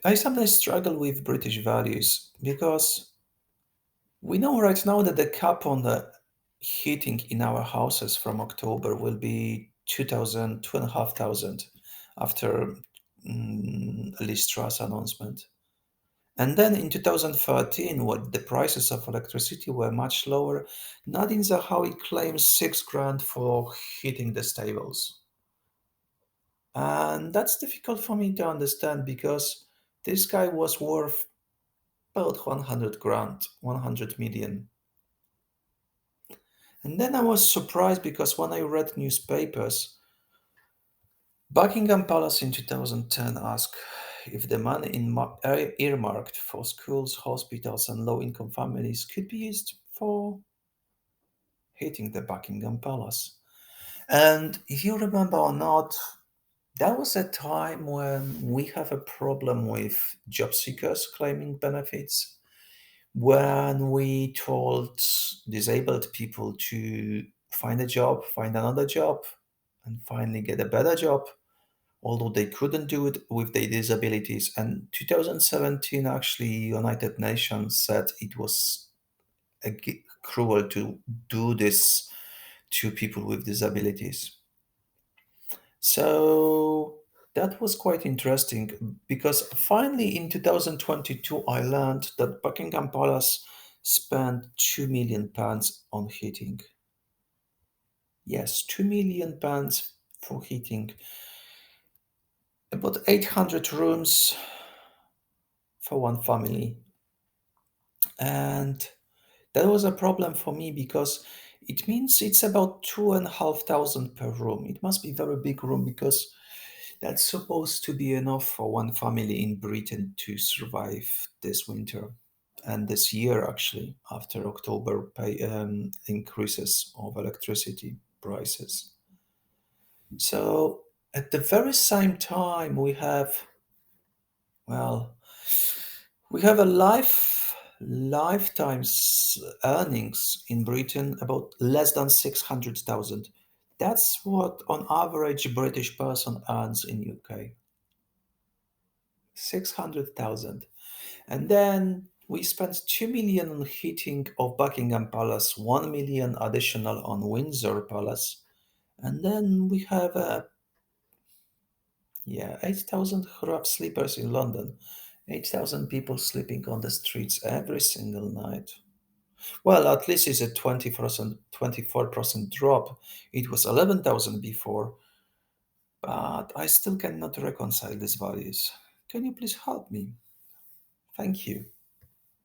I sometimes struggle with British values because we know right now that the cap on the heating in our houses from October will be 2,000, 2,500 after Liz Truss announcement. And then in 2013, when the prices of electricity were much lower, Nadine Zahawi claims 6 grand for heating the stables. And that's difficult for me to understand because this guy was worth about 100 grand, 100 million. And then I was surprised because when I read newspapers, Buckingham Palace in 2010 asked if the money earmarked for schools, hospitals, and low income families could be used for heating the Buckingham Palace. And if you remember or not, that was a time when we have a problem with job seekers claiming benefits, when we told disabled people to find a job, find another job, and finally get a better job, although they couldn't do it with their disabilities. And 2017, actually, United Nations said it was cruel to do this to people with disabilities. So that was quite interesting because finally in 2022 I learned that Buckingham Palace spent £2 million on heating. Yes, £2 million for heating. About 800 rooms for one family. And that was a problem for me because it means it's about 2,500 per room. It must be a very big room because that's supposed to be enough for one family in Britain to survive this winter and this year, actually, after October increases of electricity prices. So, at the very same time, well, we have a lifetime's earnings in Britain about less than 600,000. That's what on average British person earns in UK. 600,000. And then we spent 2 million on heating of Buckingham Palace, 1 million additional on Windsor Palace. And then we have 8,000 rough sleepers in London. 8,000 people sleeping on the streets every single night. Well, at least it's a 20%, 24% drop. It was 11,000 before, but I still cannot reconcile these values. Can you please help me? Thank you.